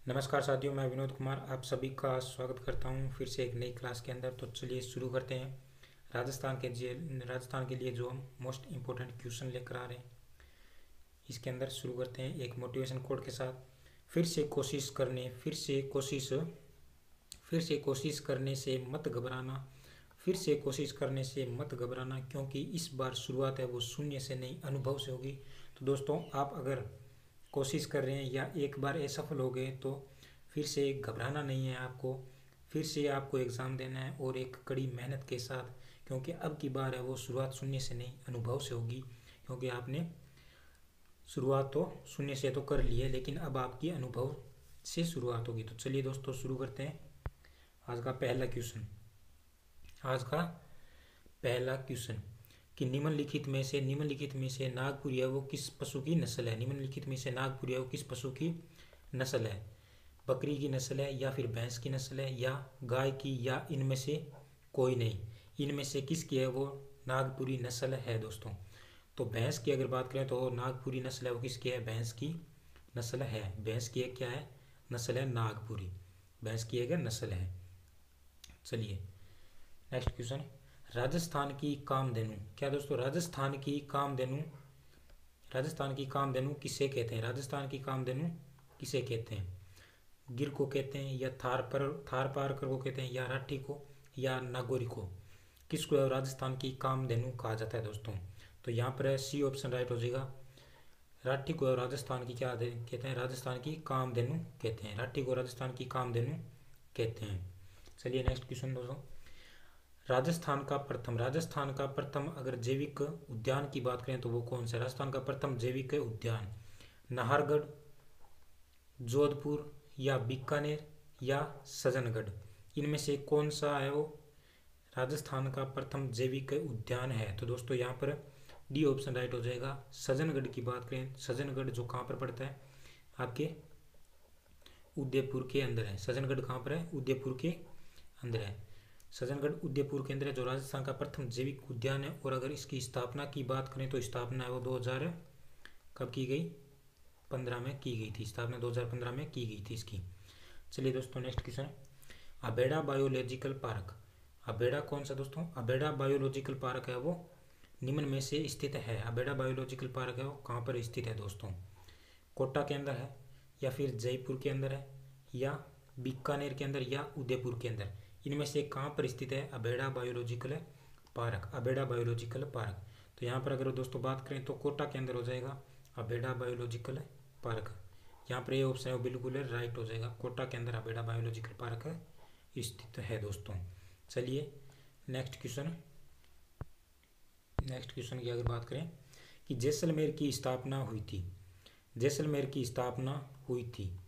नमस्कार साथियों, मैं विनोद कुमार आप सभी का स्वागत करता हूं फिर से एक नई क्लास के अंदर। तो चलिए शुरू करते हैं। राजस्थान के लिए जो हम मोस्ट इम्पोर्टेंट क्वेश्चन लेकर आ रहे हैं, इसके अंदर शुरू करते हैं एक मोटिवेशन कोड के साथ। फिर से कोशिश करने से मत घबराना। फिर से कोशिश करने से मत घबराना, क्योंकि इस बार शुरुआत है वो शून्य से नहीं, अनुभव से होगी। तो दोस्तों, आप अगर कोशिश कर रहे हैं या एक बार असफल हो गए तो फिर से घबराना नहीं है आपको। फिर से आपको एग्ज़ाम देना है और एक कड़ी मेहनत के साथ, क्योंकि अब की बार है वो शुरुआत शून्य से नहीं, अनुभव से होगी। क्योंकि आपने शुरुआत तो शून्य से तो कर ली है, लेकिन अब आपकी अनुभव से शुरुआत होगी। तो चलिए दोस्तों शुरू करते हैं आज का पहला क्वेश्चन। आज का पहला क्वेश्चन कि निम्नलिखित में से नागपुरी है वो किस पशु की नस्ल है। निम्नलिखित में से नागपुरी है वो किस पशु की नस्ल है। बकरी की नस्ल है, या फिर भैंस की नस्ल है, या गाय की, या इनमें से कोई नहीं। इनमें से किसकी है वो नागपुरी नस्ल है दोस्तों। तो भैंस की अगर बात करें तो नागपुरी नस्ल है वो किसकी है, भैंस की नस्ल है। भैंस की एक क्या है, नस्ल है नागपुरी। भैंस की एक नस्ल है। चलिए नेक्स्ट क्वेश्चन। राजस्थान की कामधेनु, क्या दोस्तों राजस्थान की कामधेनु किसे कहते हैं। राजस्थान की कामधेनु किसे कहते हैं। गिर को कहते हैं, या थार पारकर को कहते हैं, या राठी को, या नागौरी को। किसको राजस्थान की कामधेनु कहा जाता है दोस्तों। तो यहाँ पर सी ऑप्शन राइट हो जाएगा। राठी को राजस्थान की क्या कहते हैं, राजस्थान की कामधेनु कहते हैं। राठी को राजस्थान की कामधेनु कहते हैं। चलिए नेक्स्ट क्वेश्चन दोस्तों। राजस्थान का प्रथम अगर जैविक उद्यान की बात करें तो वो कौन सा। राजस्थान का प्रथम जैविक उद्यान नाहरगढ़, जोधपुर, या बीकानेर, या सजनगढ़। इनमें से कौन सा है वो राजस्थान का प्रथम जैविक उद्यान है। तो दोस्तों यहाँ पर डी ऑप्शन राइट हो जाएगा। सजनगढ़ की बात करें, सजनगढ़ जो कहाँ पर पड़ता है, आपके उदयपुर के अंदर है। सजनगढ़ कहाँ पर है, उदयपुर के अंदर है। सजनगढ़ उदयपुर के अंदर है, जो राजस्थान का प्रथम जैविक उद्यान है। और अगर इसकी स्थापना की बात करें तो स्थापना है वो 2000 कब की गई, 15 में की गई थी। स्थापना 2015 में की गई थी इसकी। चलिए दोस्तों नेक्स्ट क्वेश्चन। अबेड़ा बायोलॉजिकल पार्क, अबेड़ा कौन सा दोस्तों, अबेड़ा बायोलॉजिकल पार्क है वो निम्न में से स्थित है। अबेड़ा बायोलॉजिकल पार्क है वो कहाँ पर स्थित है दोस्तों। कोटा के अंदर है, या फिर जयपुर के अंदर है, या बीकानेर के अंदर, या उदयपुर के अंदर। इनमें से कहाँ पर स्थित है अबेड़ा बायोलॉजिकल पार्क। अबेड़ा बायोलॉजिकल पार्क, तो यहाँ पर अगर दोस्तों बात करें तो कोटा के अंदर हो जाएगा अबेड़ा बायोलॉजिकल पार्क। यहाँ पर ये ऑप्शन है वो बिल्कुल राइट हो जाएगा। कोटा के अंदर अबेड़ा बायोलॉजिकल पार्क स्थित है दोस्तों। चलिए नेक्स्ट क्वेश्चन की अगर बात करें कि जैसलमेर की स्थापना हुई थी। जैसलमेर की स्थापना हुई थी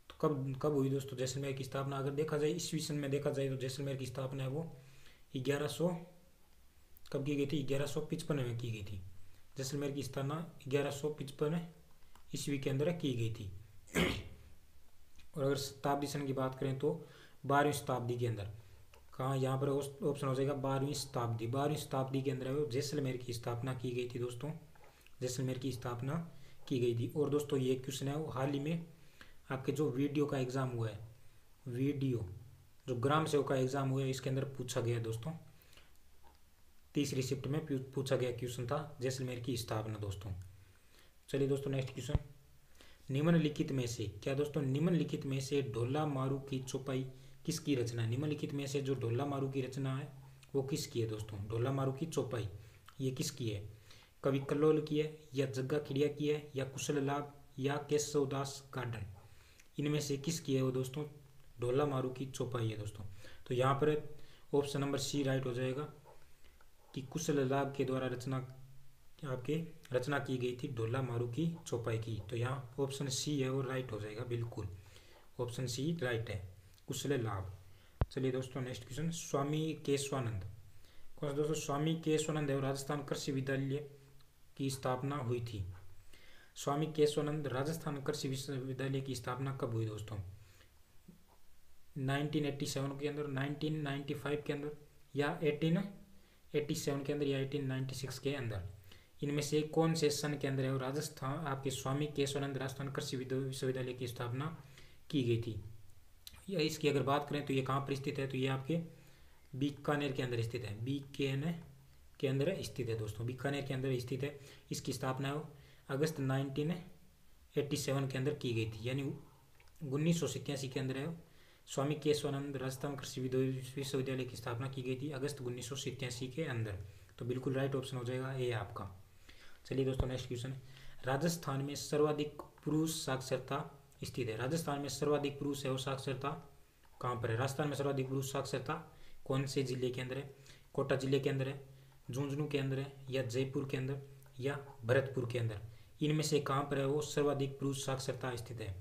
तो कब हुई दोस्तों। जैसलमेर की स्थापना अगर देखा जाए ईस्वी सन में देखा जाए तो जैसलमेर की स्थापना है वो 1100 कब की गई थी, 1155 में की गई थी। जैसलमेर की स्थापना 1155 ईस्वी के अंदर की गई थी। और अगर शताब्दी सन की बात करें तो 12वीं शताब्दी के अंदर। कहाँ, यहाँ पर ऑप्शन हो जाएगा 12वीं शताब्दी। 12वीं शताब्दी के अंदर जैसलमेर की स्थापना की गई थी दोस्तों। जैसलमेर की स्थापना की गई थी। और दोस्तों ये क्वेश्चन है वो हाल ही में आपके जो वीडियो का एग्ज़ाम हुआ है, वीडियो जो ग्राम सेवक का एग्ज़ाम हुआ है, इसके अंदर पूछा गया दोस्तों। तीसरी शिफ्ट में पूछा गया क्वेश्चन था जैसलमेर की स्थापना दोस्तों। चलिए दोस्तों नेक्स्ट क्वेश्चन। निम्नलिखित में से क्या दोस्तों, निम्नलिखित में से ढोला मारू की चौपाई किसकी रचना है। निम्नलिखित में से जो ढोला मारू की रचना है वो किसकी है दोस्तों। ढोला मारू की चौपाई ये किसकी है, कवि कल्लोल की है, या जग्गा खिड़िया की है, या कुशल लाभ, या केशवदास गार्डन। इनमें से किसकी है वो दोस्तों ढोला मारू की चौपाई है दोस्तों। तो यहाँ पर ऑप्शन नंबर सी राइट हो जाएगा कि कुशल लाभ के द्वारा रचना की गई थी ढोला मारू की चौपाई की। तो यहाँ ऑप्शन सी है वो राइट हो जाएगा, बिल्कुल ऑप्शन सी राइट है, कुशल लाभ। चलिए दोस्तों नेक्स्ट क्वेश्चन। स्वामी केशवानंद कौन सा दोस्तों, स्वामी केशवानंद है राजस्थान कृषि विश्वविद्यालय की स्थापना हुई थी। स्वामी केशवानंद राजस्थान कृषि विश्वविद्यालय की स्थापना कब हुई दोस्तों, 1987 के अंदर, 1995 के अंदर, या 1887 के अंदर, या 1896 के अंदर। इनमें से कौन से सन के अंदर है राजस्थान आपके स्वामी केशवानंद राजस्थान कृषि विश्वविद्यालय की स्थापना की गई थी। या इसकी अगर बात करें तो ये कहाँ पर स्थित है, तो ये आपके बीकानेर के अंदर स्थित है। बीकानेर के अंदर स्थित है दोस्तों, बीकानेर के अंदर स्थित है। इसकी स्थापना अगस्त 1987 के अंदर की गई थी, यानी 1987 के अंदर है। स्वामी केशवानंद राजस्थान कृषि विश्वविद्यालय की स्थापना की गई थी अगस्त 1987 के अंदर। तो बिल्कुल राइट ऑप्शन हो जाएगा ए आपका। चलिए दोस्तों नेक्स्ट क्वेश्चन। राजस्थान में सर्वाधिक पुरुष साक्षरता स्थित है। राजस्थान में सर्वाधिक पुरुष है वो साक्षरता कहाँ पर है? राजस्थान में सर्वाधिक पुरुष साक्षरता कौन से जिले के अंदर है? कोटा जिले के अंदर है, झुंझुनू के अंदर है, या जयपुर के अंदर, या भरतपुर के अंदर? इनमें से कहाँ पर है वो सर्वाधिक पुरुष साक्षरता स्थित है?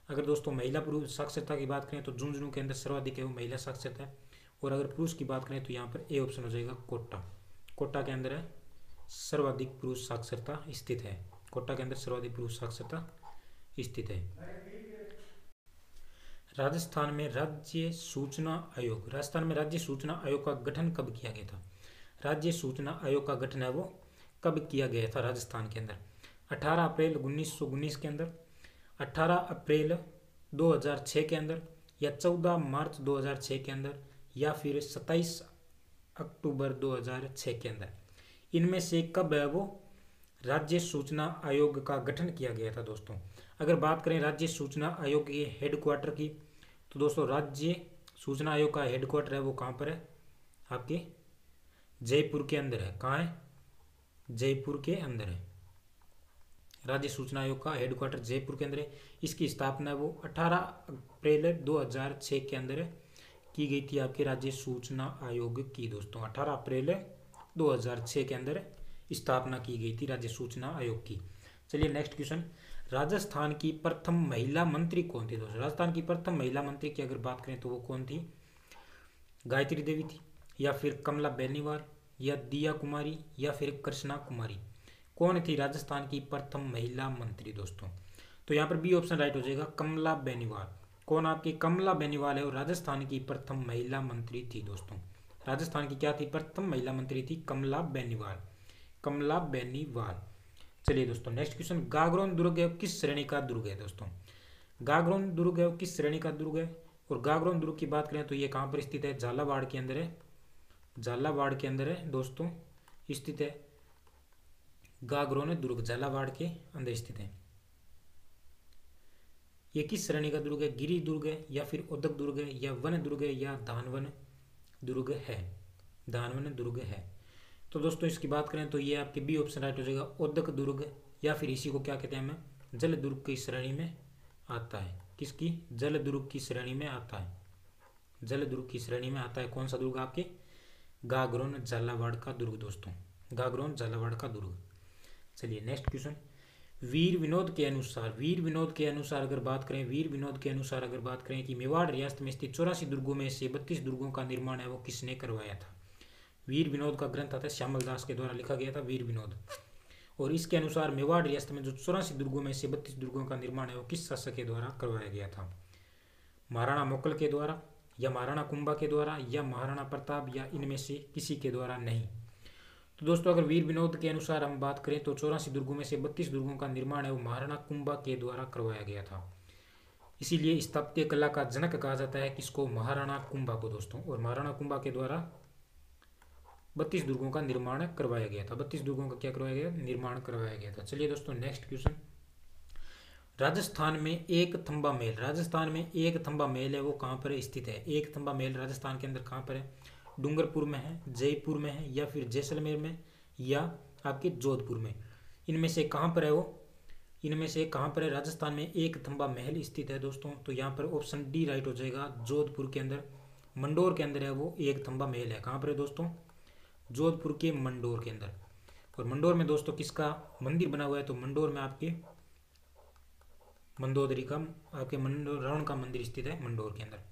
अगर दोस्तों महिला पुरुष साक्षरता की बात करें तो झुंझुनू के अंदर सर्वाधिक है वो महिला साक्षरता है। और अगर पुरुष की बात करें तो यहाँ पर ए ऑप्शन हो जाएगा कोटा। कोटा के अंदर है सर्वाधिक पुरुष साक्षरता स्थित है। कोटा के अंदर सर्वाधिक पुरुष साक्षरता स्थित है। राजस्थान में राज्य सूचना आयोग। राजस्थान में राज्य सूचना आयोग का गठन कब किया गया था? राज्य सूचना आयोग का गठन है वो कब किया गया था राजस्थान के अंदर? 18 अप्रैल 1919 के अंदर, 18 अप्रैल 2006 के अंदर, या 14 मार्च 2006 के अंदर, या फिर 27 अक्टूबर 2006 के अंदर? इनमें से कब है वो राज्य सूचना आयोग का गठन किया गया था दोस्तों? अगर बात करें राज्य सूचना आयोग के हेडक्वार्टर की तो दोस्तों राज्य सूचना आयोग का हेडक्वार्टर है वो कहाँ पर है? आपके जयपुर के अंदर है। कहाँ है? जयपुर के अंदर है। राज्य सूचना आयोग का हेडक्वार्टर जयपुर के अंदर है। इसकी स्थापना वो 18 अप्रैल 2006 के अंदर की गई थी आपके राज्य सूचना आयोग की दोस्तों। 18 अप्रैल 2006 के अंदर स्थापना की गई थी राज्य सूचना आयोग की। चलिए नेक्स्ट क्वेश्चन। राजस्थान की प्रथम महिला मंत्री कौन थी दोस्तों? राजस्थान की प्रथम महिला मंत्री की अगर बात करें तो वो कौन थी? गायत्री देवी थी, या फिर कमला बेनीवाल, या दिया कुमारी, या फिर कृष्णा कुमारी? कौन थी राजस्थान की प्रथम महिला मंत्री दोस्तों? तो यहाँ पर बी ऑप्शन राइट हो जाएगा, कमला बेनीवाल। कौन आपकी कमला बेनीवाल है और राजस्थान की प्रथम महिला मंत्री थी दोस्तों? राजस्थान की क्या थी? प्रथम महिला मंत्री थी कमला बेनीवाल। कमला बेनीवाल। चलिए दोस्तों नेक्स्ट क्वेश्चन। गागरोन दुर्ग है किस श्रेणी का दुर्ग है दोस्तों? गागरोन दुर्ग है किस श्रेणी का दुर्ग है? और गागरोन दुर्ग की बात करें तो ये कहाँ पर स्थित है? झालावाड़ के अंदर है। झालावाड़ के अंदर है दोस्तों स्थित है गागरोन दुर्ग, झालावाड़ के अंदर स्थित है। ये किस श्रेणी का दुर्ग है? गिरी दुर्ग है, या फिर उदक दुर्ग है, या वन दुर्ग है, या धानवन दुर्ग है? धानवन दुर्ग है। तो दोस्तों इसकी बात करें तो ये आपके बी ऑप्शन राइट हो जाएगा, उदक दुर्ग, या फिर इसी को क्या कहते हैं हमें? जल दुर्ग की श्रेणी में आता है। किसकी? जल दुर्ग की श्रेणी में आता है। जल दुर्ग की श्रेणी में आता है कौन सा दुर्ग? आपके गागरोन झालावाड़ का दुर्ग दोस्तों, गागरोन झालावाड़ का दुर्ग। चलिए नेक्स्ट क्वेश्चन। वीर विनोद के अनुसार, वीर विनोद के अनुसार अगर बात करें, वीर विनोद के अनुसार अगर बात करें कि मेवाड़ रियासत में स्थित 84 दुर्गों में से 32 दुर्गों का निर्माण है वो किसने करवाया था? वीर विनोद का ग्रंथ आता है श्यामल दास के द्वारा लिखा गया था वीर विनोद। और इसके अनुसार मेवाड़ रियासत में जो 84 दुर्गों में से 32 दुर्गों का निर्माण है वो किस शासक के द्वारा करवाया गया था? महाराणा मुकल के द्वारा, या महाराणा कुंभा के द्वारा, या महाराणा प्रताप, या इनमें से किसी के द्वारा नहीं? तो दोस्तों अगर वीर विनोद के अनुसार हम बात करें तो 84 दुर्गों में से 32 दुर्गों का निर्माण है वो महाराणा कुंभा के द्वारा करवाया गया था। इसीलिए स्थापत्य कला का जनक कहा जाता है किसको? महाराणा कुंभा को दोस्तों। और महाराणा कुंभा के द्वारा 32 दुर्गों का निर्माण करवाया गया था। 32 दुर्गों का क्या करवाया गया? निर्माण करवाया गया था। चलिए दोस्तों नेक्स्ट क्वेश्चन। राजस्थान में एक थंबा महल, राजस्थान में एक थंबा महल है वो कहाँ पर स्थित है? एक थंबा महल राजस्थान के अंदर कहाँ पर है? डूंगरपुर में है, जयपुर में है, या फिर जैसलमेर में, या आपके जोधपुर में? इनमें से कहाँ पर है वो? इनमें से कहाँ पर है राजस्थान में एक थंबा महल स्थित है दोस्तों? तो यहाँ पर ऑप्शन डी राइट हो जाएगा, जोधपुर के अंदर, मंडोर के अंदर है वो एक थंबा महल है। कहाँ पर है दोस्तों? जोधपुर के मंडोर के अंदर। और मंडोर में दोस्तों किसका मंदिर बना हुआ है? तो मंडोर में आपके मंदोदरी का, आपके मंडोर रावण का मंदिर स्थित है मंडोर के अंदर।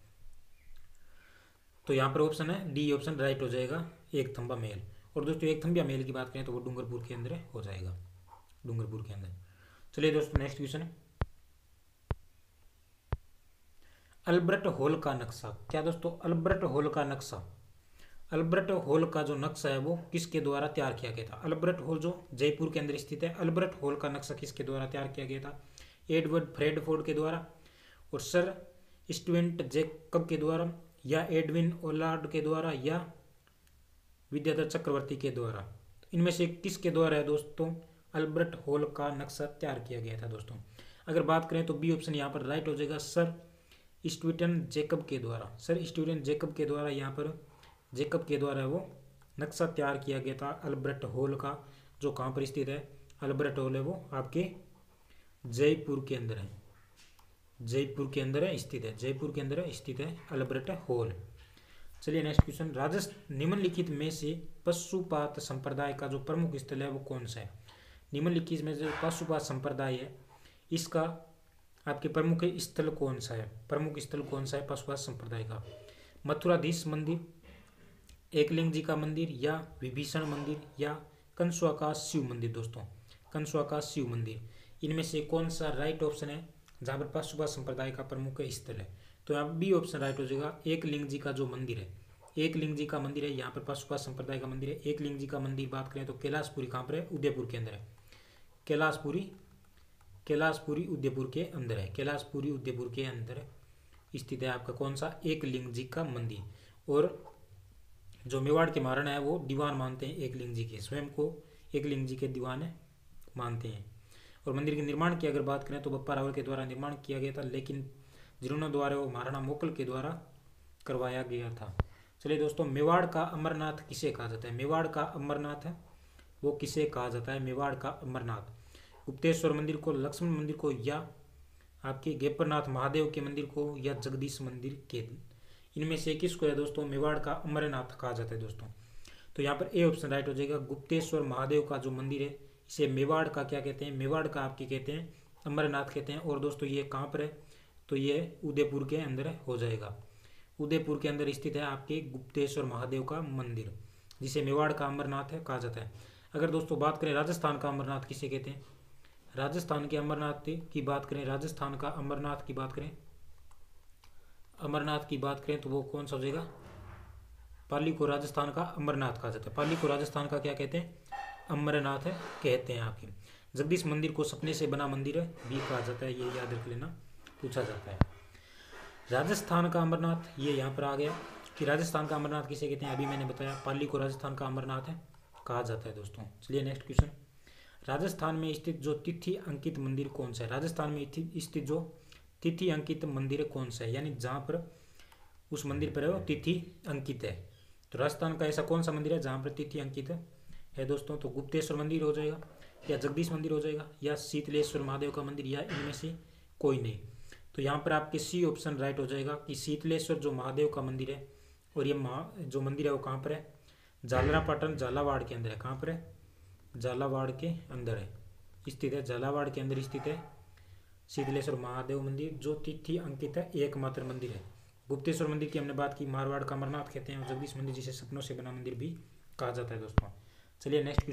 तो यहाँ पर ऑप्शन है डी ऑप्शन राइट हो जाएगा, एक थंबा महल। और दोस्तों एक थंबा महल की बात करें तो वो डूंगरपुर के अंदर हो जाएगा, डूंगरपुर के अंदर। चलिए दोस्तों नेक्स्ट क्वेश्चन है अल्बर्ट हॉल का नक्शा। क्या दोस्तों? अल्बर्ट हॉल का नक्शा, अल्बर्ट हॉल का जो नक्शा है वो किसके द्वारा तैयार किया गया था? अल्बर्ट हॉल जो जयपुर के अंदर स्थित है, अल्बर्ट हॉल का नक्शा किसके द्वारा तैयार किया गया था? एडवर्ड फ्रेडफोर्ड के द्वारा। और सर स्टुअर्ट जैकब के द्वारा, या एडविन ओलार्ड के द्वारा, या विद्याधर चक्रवर्ती के द्वारा। इनमें से किसके द्वारा है दोस्तों? अल्बर्ट हॉल का नक्शा तैयार किया गया था दोस्तों। अगर बात करें तो बी ऑप्शन यहाँ पर राइट हो जाएगा, सर स्टुअर्ट जैकब के द्वारा। सर स्टुअर्ट जैकब के द्वारा, यहाँ पर जैकब के द्वारा वो नक्शा तैयार किया गया था अल्बर्ट हॉल का, जो कहाँ पर स्थित है? अल्बर्ट हॉल है वो आपके जयपुर के अंदर है, जयपुर के अंदर है स्थित है, जयपुर के अंदर स्थित है अल्बर्ट हॉल। चलिए नेक्स्ट क्वेश्चन, निम्नलिखित में से पशुपात संप्रदाय का जो प्रमुख स्थल है वो कौन सा है? निम्नलिखित में जो पशुपात संप्रदाय है इसका आपके प्रमुख स्थल कौन सा है? प्रमुख स्थल कौन सा है पशुपात संप्रदाय का? मथुराधीश मंदिर, एकलिंग जी का मंदिर, या विभीषण मंदिर, या कंसुआ का शिव मंदिर। दोस्तों कंसुआ का शिव मंदिर, इनमें से कौन सा राइट ऑप्शन है जहाँ पर पशुपात संप्रदाय का प्रमुख स्थल है? तो यहाँ बी ऑप्शन राइट हो जाएगा, एकलिंग जी का जो मंदिर है, एकलिंग जी का मंदिर है, यहाँ पर पशुपात संप्रदाय का मंदिर है। एकलिंग जी का मंदिर बात करें तो कैलाशपुरी कहाँ पर है? उदयपुर के अंदर है। कैलाशपुरी उदयपुर के अंदर है, कैलाशपुरी उदयपुर के अंदर स्थित है आपका कौन सा? एकलिंग जी का मंदिर। और जो मेवाड़ के महाराणा है वो दीवान मानते हैं एकलिंग जी के, स्वयं को एकलिंग जी के दीवान मानते हैं। और मंदिर के निर्माण की अगर बात करें तो बप्पा रावल के द्वारा निर्माण किया गया था, लेकिन जिन्होंने द्वारा वो महाराणा मोकल के द्वारा करवाया गया था। चलिए दोस्तों, मेवाड़ का अमरनाथ किसे कहा जाता है? मेवाड़ का अमरनाथ है वो किसे कहा जाता है? मेवाड़ का अमरनाथ। गुप्तेश्वर मंदिर को, लक्ष्मण मंदिर को, या आपके गेपरनाथ महादेव के मंदिर को, या जगदीश मंदिर के, इनमें से किसको है दोस्तों मेवाड़ का अमरनाथ कहा जाता है दोस्तों? तो यहाँ पर ए ऑप्शन राइट हो जाएगा, गुप्तेश्वर महादेव का जो मंदिर है इसे मेवाड़ का क्या कहते हैं? मेवाड़ का आपके कहते हैं अमरनाथ कहते हैं। और दोस्तों ये कहाँ पर है? तो ये उदयपुर के अंदर हो जाएगा, उदयपुर के अंदर स्थित है आपके गुप्तेश्वर महादेव का मंदिर, जिसे मेवाड़ का अमरनाथ है कहा जाता है। अगर दोस्तों बात करें राजस्थान का अमरनाथ किसे कहते हैं? राजस्थान के अमरनाथ की बात करें, राजस्थान का अमरनाथ की बात करें, अमरनाथ की बात करें तो वो कौन सा हो जाएगा? पाली को राजस्थान का अमरनाथ कहा जाता है। पाली को राजस्थान का क्या कहते हैं? अमरनाथ है कहते हैं आपके। जगदीश मंदिर को सपने से बना मंदिर है भी कहा जाता है, ये याद रख लेना, पूछा जाता है। राजस्थान का अमरनाथ ये यहाँ पर आ गया कि राजस्थान का अमरनाथ किसे कहते हैं? अभी मैंने बताया पाली को राजस्थान का अमरनाथ है कहा जाता है दोस्तों। चलिए नेक्स्ट क्वेश्चन, राजस्थान में स्थित जो तिथि अंकित मंदिर कौन सा है? राजस्थान में स्थित जो तिथि अंकित मंदिर कौन सा है, यानी जहाँ पर उस मंदिर पर है तिथि अंकित है। तो राजस्थान का ऐसा कौन सा मंदिर है जहाँ पर तिथि अंकित है दोस्तों? तो गुप्तेश्वर मंदिर हो जाएगा, या जगदीश मंदिर हो जाएगा, या शीतलेश्वर महादेव का मंदिर, या इनमें से कोई नहीं। तो यहाँ पर आपके सी ऑप्शन राइट हो जाएगा कि शीतलेश्वर जो महादेव का मंदिर है, और ये जो मंदिर है वो कहाँ पर है? झालरापाटन झालावाड़ के अंदर है। कहाँ पर है? झालावाड़ के अंदर है स्थित है, झालावाड़ के अंदर स्थित है शीतलेश्वर महादेव मंदिर, जो तिथि अंकित है, एकमात्र मंदिर है। गुप्तेश्वर मंदिर की हमने बात की, मारवाड़ का अमरनाथ कहते हैं, और जगदीश मंदिर जिसे सपनों से बना मंदिर भी कहा जाता है दोस्तों। चलिए नेक्स्ट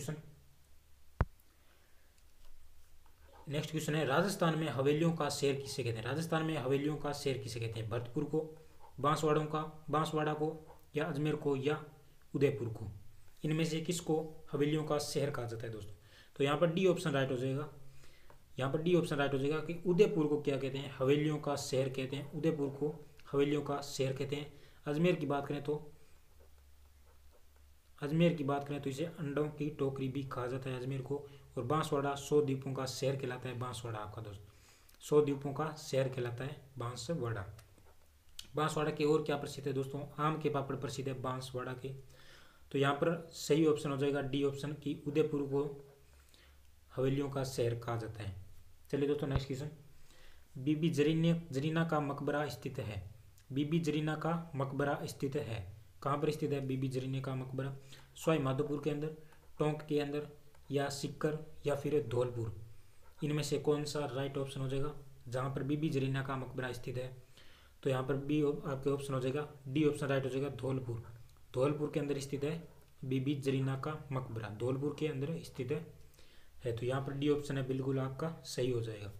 क्वेश्चन है, राजस्थान में हवेलियों का शहर किसे कहते हैं? राजस्थान में हवेलियों का शहर किसे कहते हैं? भरतपुर को, बांसवाड़ा को, या अजमेर को, या उदयपुर को, इनमें से किसको हवेलियों का शहर कहा जाता है दोस्तों? तो यहाँ पर डी ऑप्शन राइट हो जाएगा, यहाँ पर डी ऑप्शन राइट हो जाएगा कि उदयपुर को क्या कहते हैं? हवेलियों का शहर कहते हैं, उदयपुर को हवेलियों का शहर कहते हैं। अजमेर की बात करें तो इसे अंडों की टोकरी भी कहा जाता है अजमेर को। और बांसवाड़ा 100 द्वीपों का शहर कहलाता है, बांसवाड़ा आपका दोस्त 100 द्वीपों का शहर कहलाता है बांसवाड़ा। बांसवाड़ा के और क्या प्रसिद्ध है दोस्तों? आम के पापड़ प्रसिद्ध है बांसवाड़ा के। तो यहाँ पर सही ऑप्शन हो जाएगा डी ऑप्शन की उदयपुर को हवेलियों का शहर कहा जाता है। चलिए दोस्तों नेक्स्ट क्वेश्चन, बीबी जरीना का मकबरा स्थित है। बीबी जरीना का मकबरा स्थित है, कहाँ पर स्थित है बीबी जरीना का मकबरा? सवाई माधोपुर के अंदर, टोंक के अंदर, या सिक्कर, या फिर धौलपुर, इनमें से कौन सा राइट ऑप्शन हो जाएगा जहाँ पर बीबी जरीना का मकबरा स्थित है? तो यहाँ पर बी आपके ऑप्शन हो जाएगा, डी ऑप्शन राइट हो जाएगा, धौलपुर। धौलपुर के अंदर स्थित है बीबी जरीना का मकबरा, धौलपुर के अंदर स्थित है। तो यहाँ पर डी ऑप्शन है बिल्कुल आपका सही हो जाएगा।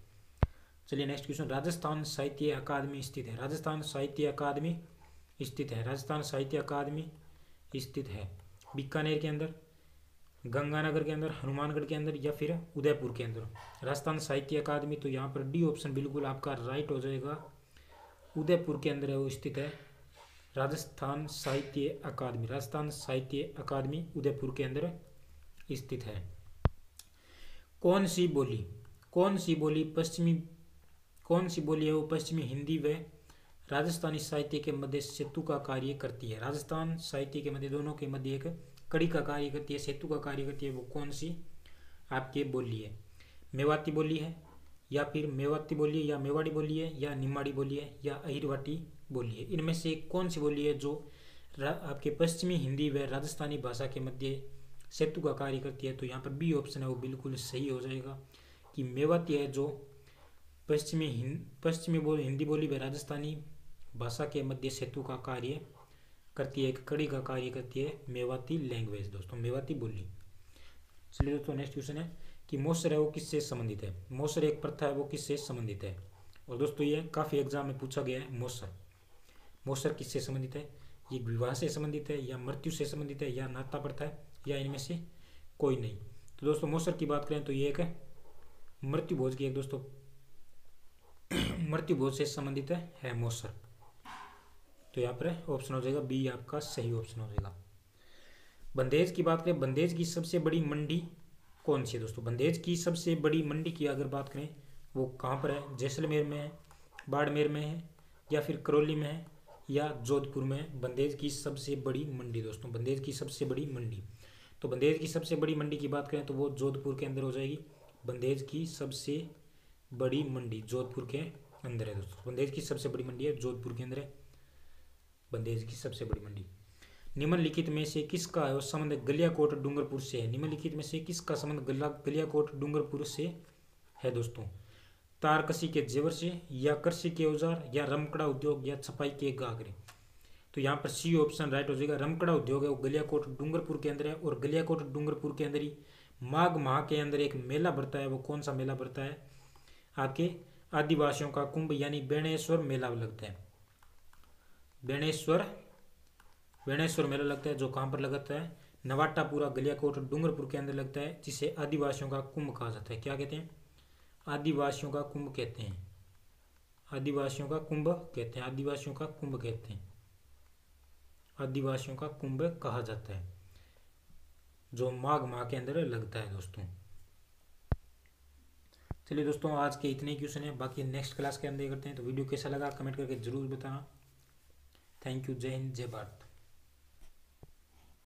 चलिए नेक्स्ट क्वेश्चन, राजस्थान साहित्य अकादमी स्थित है। राजस्थान साहित्य अकादमी स्थित है, राजस्थान साहित्य अकादमी स्थित है बीकानेर के अंदर, गंगानगर के अंदर, हनुमानगढ़ के अंदर, या फिर उदयपुर के अंदर। राजस्थान साहित्य अकादमी, तो यहाँ पर डी ऑप्शन बिल्कुल आपका राइट हो जाएगा उदयपुर के अंदर है वो स्थित है राजस्थान साहित्य अकादमी। राजस्थान साहित्य अकादमी उदयपुर के अंदर स्थित है। कौन सी बोली है वो पश्चिमी हिंदी व राजस्थानी साहित्य के मध्य सेतु का कार्य करती है। राजस्थान साहित्य के मध्य, दोनों के मध्य एक कड़ी का कार्य करती है, सेतु का कार्य करती है। वो कौन सी आपके बोली है? मेवाती बोली है, या फिर मेवाती बोली है, या मेवाड़ी बोली है, या निमाड़ी बोली है, या अहिरवाटी बोली है। इनमें से कौन सी बोली है जो आपके पश्चिमी हिंदी व राजस्थानी भाषा के मध्य सेतु का कार्य करती है? तो यहाँ पर बी ऑप्शन है वो बिल्कुल सही हो जाएगा कि मेवाती है जो पश्चिमी हिंदी बोली व राजस्थानी भाषा के मध्य सेतु का कार्य करती है, एक कड़ी का कार्य करती है मेवाती लैंग्वेज दोस्तों, मेवाती बोली। चलिए दोस्तों नेक्स्ट क्वेश्चन है कि मोसर है वो किससे संबंधित है? मोसर एक प्रथा है वो किससे संबंधित है? और दोस्तों ये काफ़ी एग्जाम में पूछा गया है। मोसर किससे संबंधित है? ये विवाह से संबंधित है, या मृत्यु से संबंधित है, या नाता प्रथा है, या इनमें से कोई नहीं? तो दोस्तों मोसर की बात करें तो ये एक मृत्यु भोज की एक दोस्तों मृत्यु भोज से संबंधित है मोसर। तो यहाँ पर ऑप्शन हो जाएगा बी आपका सही ऑप्शन हो जाएगा। बंदेज की बात करें, बंदेज की सबसे बड़ी मंडी कौन सी है दोस्तों? बंदेज की सबसे बड़ी मंडी की अगर बात करें वो कहाँ पर है? जैसलमेर में है, बाड़मेर में है, या फिर करौली में है, या जोधपुर में है? बंदेज की सबसे बड़ी मंडी दोस्तों, बंदेज की सबसे बड़ी मंडी। तो बंदेज की सबसे बड़ी मंडी की बात करें तो वो जोधपुर के अंदर हो जाएगी। बंदेज की सबसे बड़ी मंडी जोधपुर के अंदर है दोस्तों। बंदेज की सबसे बड़ी मंडी है जोधपुर के अंदर है बंदेज की सबसे बड़ी मंडी। निम्नलिखित में से किसका है संबंध गलियाकोट डूंगरपुर से है? निम्नलिखित में से किसका संबंध गलियाकोट डूंगरपुर से है दोस्तों? तारकसी के जेवर से, या कृषि के औजार, या रमकड़ा उद्योग, या छपाई के गागरे? तो यहाँ पर सी ऑप्शन राइट हो जाएगा। रमकड़ा उद्योग है वो गलियाकोट डूंगरपुर के अंदर है, और गलियाकोट डूंगरपुर के अंदर ही माघ माह के अंदर एक मेला बढ़ता है। वो कौन सा मेला बढ़ता है? आपके आदिवासियों का कुंभ यानी बेणेश्वर मेला लगता है। बेणेश्वर मेला लगता है जो कहाँ पर लगता है? नवाटापुरा गलियाकोट डूंगरपुर के अंदर लगता है, जिसे आदिवासियों का कुंभ कहा जाता है। क्या कहते हैं? आदिवासियों का कुंभ कहते हैं। आदिवासियों का कुंभ कहते हैं। आदिवासियों का कुंभ कहते हैं। आदिवासियों का कुंभ कहा जाता है, जो माघ माह के अंदर लगता है दोस्तों। चलिए दोस्तों आज के इतने क्वेश्चन है, बाकी नेक्स्ट क्लास के अंदर करते हैं। तो वीडियो कैसा लगा कमेंट करके जरूर बताना। Thank you. जय हिंद, जय भारत।